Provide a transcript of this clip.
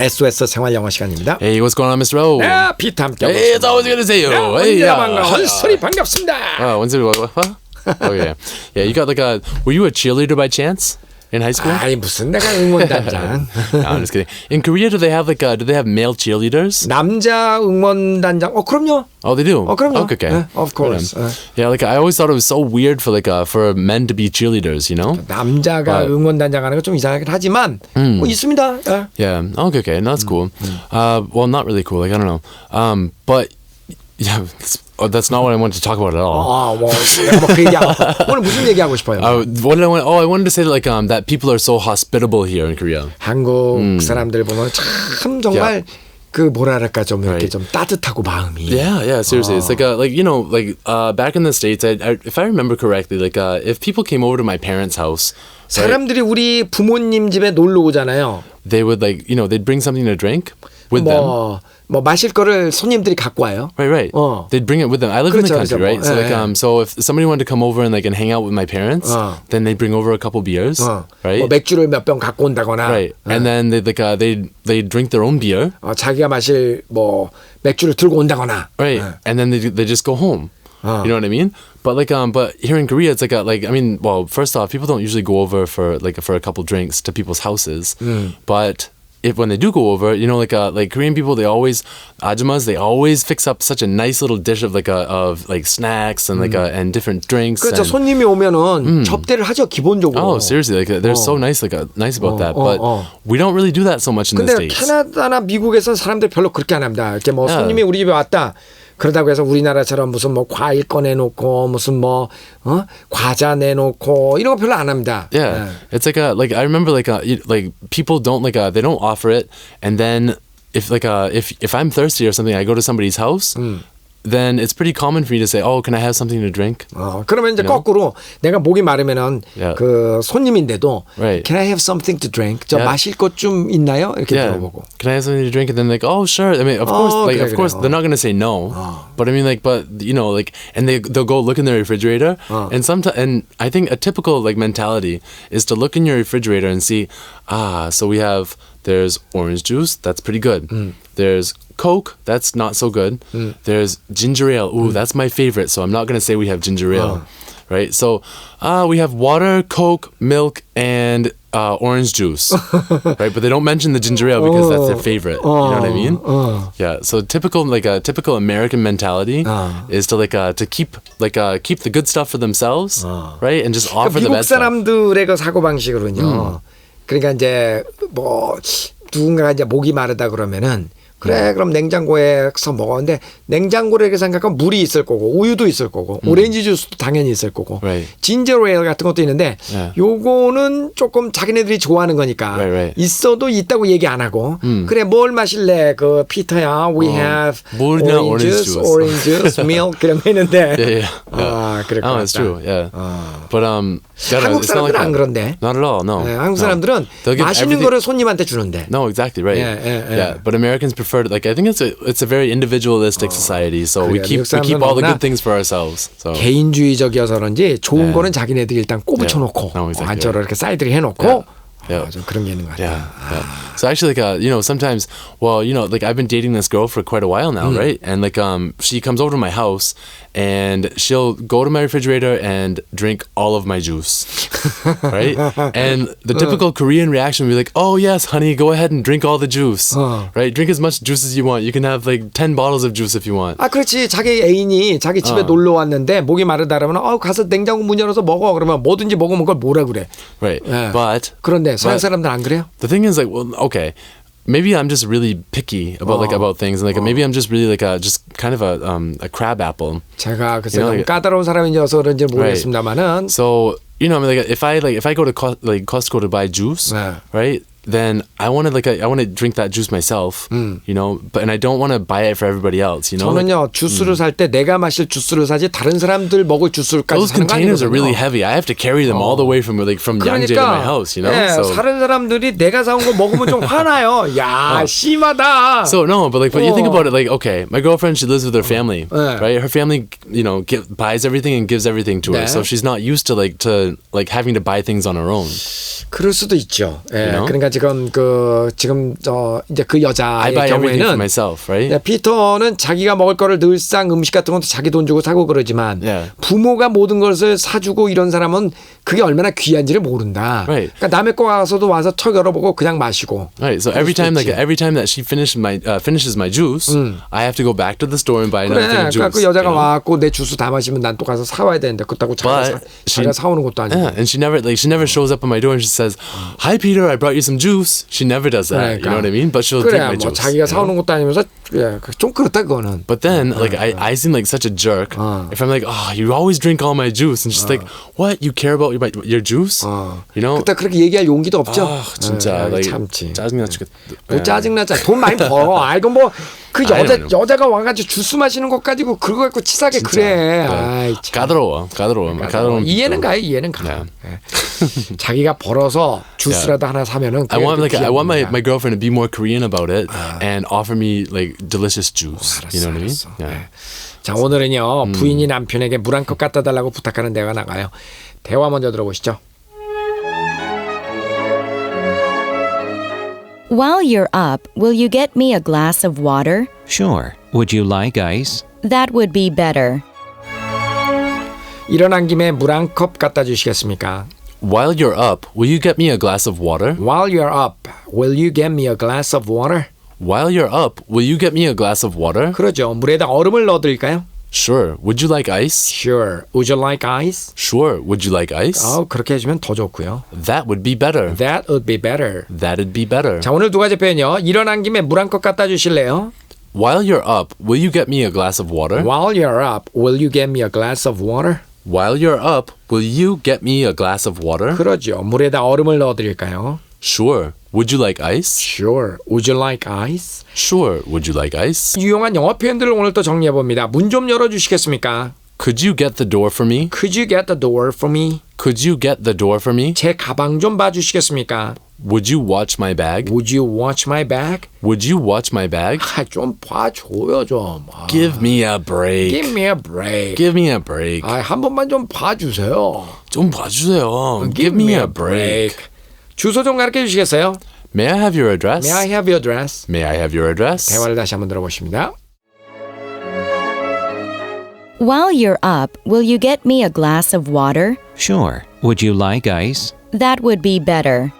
SOS 생활영어 시간입니다. Hey, what's going on, Mr. O? 네, 피터 함께 하고 Hey, it's always good to see you. 언제나 반가워. 헌소리 반갑습니다. When's it? What? Oh yeah, yeah. You got like a. Were you a cheerleader by chance in high school? 아이 무슨 내가 응원단장. No, I'm just kidding. In Korea, do they have like do they have male cheerleaders? 남자 응원단장. 그럼요. Oh, they do. 그럼요. Okay. 네, of course. Yeah, like I always thought it was so weird for for men to be cheerleaders, you know? 남자가 응원단장 하는 거 좀 이상하긴 하지만 있습니다. Yeah. Okay. No, that's cool. Well, not really cool. Like I don't know. But yeah, that's not what I wanted to talk about at all. 오늘 무슨 얘기하고 싶어요? What did I want? I wanted to say that people are so hospitable here in Korea. 한국 사람들 보면 참 정말 그 뭐랄까 좀 이렇게 좀 따뜻하고 마음이. Yeah, seriously. It's back in the States, if I remember correctly, if people came over to my parents' house, 사람들이 우리 부모님 집에 놀러 오잖아요. They would they'd bring something to drink with them. 뭐 마실 거를 손님들이 갖고 와요. Right. They'd bring it with them. I live in the country, right? So so if somebody wanted to come over and hang out with my parents, then they'd bring over a couple beers, right? 뭐 맥주를 몇 병 갖고 온다거나. Right. And then they drink their own beer. 자기가 마실 뭐 맥주를 들고 온다거나. Right. And then they just go home. You know what I mean? But but here in Korea, it's first off, people don't usually go over for a couple drinks to people's houses, but when they do go over, Korean people, ajumas, they always fix up such a nice little dish of snacks and and different drinks. 그렇죠. 손님이 오면은 접대를 하죠 기본적으로. Oh, seriously, they're so nice, nice about that. But we don't really do that so much in the States. 근데 캐나다나 미국에서는 사람들 별로 그렇게 안 합니다. 이렇게 뭐 손님이 우리 집에 왔다. 그러다고 해서 우리나라처럼 무슨 뭐 과일 꺼내놓고 무슨 뭐 과자 내놓고 이런 거 별로 안 합니다. Yeah, it's I remember people don't they don't offer it, and then if I'm thirsty or something, I go to somebody's house. Then it's pretty common for you to say, "Oh, can I have something to drink?" 그러면 이제 거꾸로 내가 목이 마르면은 그 손님인데도 Right. Can I have something to drink? 저 마실 것 좀 있나요? 이렇게 물어보고. Can I have something to drink? And then oh, sure. I mean, of course, of course, they're not gonna say no. But I mean, and they'll go look in their refrigerator, and I think a typical mentality is to look in your refrigerator and see, so there's orange juice, that's pretty good. There's Coke, that's not so good. There's ginger ale. Ooh, that's my favorite. So I'm not going to say we have ginger ale, right? So we have water, Coke, milk, and orange juice, right? But they don't mention the ginger ale because that's their favorite. You know what I mean? Yeah. So typical American mentality is to keep the good stuff for themselves, right? And just offer the best stuff. 미국 사람들의 그 사고 방식으로는요. 그러니까 이제 뭐 누군가가 이제 목이 마르다 그러면은. 그래 그럼 냉장고에서 먹어. 근데 냉장고를 이렇게 생각하면 물이 있을 거고 우유도 있을 거고 오렌지 주스도 당연히 있을 거고 진저 에일 같은 것도 있는데 요거는 조금 자기네들이 좋아하는 거니까 있어도 있다고 얘기 안 하고 그래 뭘 마실래 그 피터야 we have orange juice milk 그런 거 있는데 그럴 것 같다. It's true. Yeah. But 한국 사람들은 안 그런데. Not at all. No. 한국 사람들은 맛있는 거를 손님한테 주는데. No, exactly right. Yeah. But Americans prefer. I think it's a very individualistic society, so we keep all the good things for ourselves. So. 개인주의적이어서 그런지 좋은 거는 자기네들이 일단 꼽아쳐놓고 안쪽으로 이렇게 사이드를 해놓고 좀 그런 게 있는 것 같아요. So actually, sometimes, I've been dating this girl for quite a while now, right? And she comes over to my house, and she'll go to my refrigerator and drink all of my juice, right? And the typical Korean reaction would be like, "Oh yes, honey, go ahead and drink all the juice, right? Drink as much juice as you want. You can have 10 bottles of juice if you want." 그렇지. 자기 애인이 자기 집에 놀러 왔는데 목이 마르다 그러면 가서 냉장고 문 열어서 먹어. 그러면 뭐든지 먹으면 그걸 뭐라 그래. Right. But 그런데 서양 사람들 안 그래요? The thing is okay. Maybe I'm just really picky about things, and maybe I'm just really just kind of a crab apple. 제가 그래서 까다로운 사람이어서 그런지 모르겠습니다만은. So if I go to Costco to buy juice, right? Then I want to drink that juice myself, and I don't want to buy it for everybody else, 저는요 주스를 살 때 내가 마실 주스를 사지 다른 사람들 먹을 주스까지 Those 사는 거 containers 아니거든요. are really heavy. I have to carry them all the way from Yangjae to my house, So 다른 사람들이 내가 사온 거 먹으면 좀 화나요. 야, 심하다. So no, but you think about it, okay, my girlfriend, she lives with her family, right? Her family, buys everything and gives everything to her, so she's not used to having to buy things on her own. 그럴 수도 있죠. 그러니까 지금 이제 그 I 여자의 buy everything for 경우에는 myself, right? 네, 피터는 자기가 먹을 거를 늘상 음식 같은 것도 자기 돈 주고 사고 그러지만 Yeah. 부모가 모든 것을 사주고 이런 사람은 그게 얼마나 귀한지를 모른다. Right. 그러니까 남의 거 와서도 와서 턱 열어보고 그냥 마시고. Right. So every time that she finishes my juice, I have to go back to the store and buy another thing 그래, of juice. 그러니까 그 여자가 you know? 와갖고 내 주스 다 마시면 난 또 가서 사와야 되는데 그렇다고 자기가 사오는 것도 아니고. Yeah, and she never shows up at my door and she says, "Hi Peter, I brought you some juice." She never does that. You know what I mean? But she'll 그래, take my 뭐 juice. 자기가 you know? 사오는 것도 아니면서 좀 그렇다 그거는. But then, like, I seem like such a jerk if I'm like, "Oh, you always drink all my juice," and she's like, "What? You care about your juice?" You know? 그때 그렇게 얘기할 용기도 없죠. 진짜 like, 참지. 짜증나 죽겠다. 뭐 짜증나자. 돈 많이 벌어. 아이고 뭐 그 여자가 와가지고 주스 마시는 것 가지고 그거 갖고 치사하게 그래. 아이, 참. 까다로워. 이해는 가요. 이해는 가. Yeah. 네. 자기가 벌어서 주스라도 하나 사면은. I want my girlfriend to be more Korean about it and offer me like delicious juice. You know what I mean? Yeah. 자, 오늘은요 부인이 남편에게 물 한 컵 갖다 달라고 부탁하는 대화가 나가요. 대화 먼저 들어보시죠. While you're up, will you get me a glass of water? Sure. Would you like ice? That would be better. 일어난 김에 물 한 컵 갖다 주시겠습니까? While you're up, will you get me a glass of water? While you're up, will you get me a glass of water? While you're up, will you get me a glass of water? 그러죠. 물에다 얼음을 넣어드릴까요? Sure. Would you like ice? Sure. Would you like ice? Sure. Would you like ice? 그렇게 해주면 더 좋고요. That would be better. That would be better. That'd be better. 자, 오늘 두 가지 표현이요. 일어난 김에 물 한 컵 갖다 주실래요? While you're up, will you get me a glass of water? While you're up, will you get me a glass of water? While you're up, will you get me a glass of water? 그러죠. 물에다 얼음을 넣어드릴까요? Sure. Would you like ice? Sure. Would you like ice? Sure. Would you like ice? 유용한 영어 표현들을 오늘 또 정리해봅니다. 문 좀 열어주시겠습니까? Could you get the door for me? Could you get the door for me? Could you get the door for me? 제 가방 좀 봐주시겠습니까? Would you watch my bag? Would you watch my bag? Would you watch my bag? 좀 봐줘요 좀. Give me a break. Give me a break. Give me a break. 한 번만 좀 봐주세요. 좀 봐주세요. Give me a break. 주소 좀 가르쳐 주시겠어요? May I have your address? May I have your address? May I have your address? 대화를 다시 한번 들어보십니다. While you're up, will you get me a glass of water? Sure. Would you like ice? That would be better.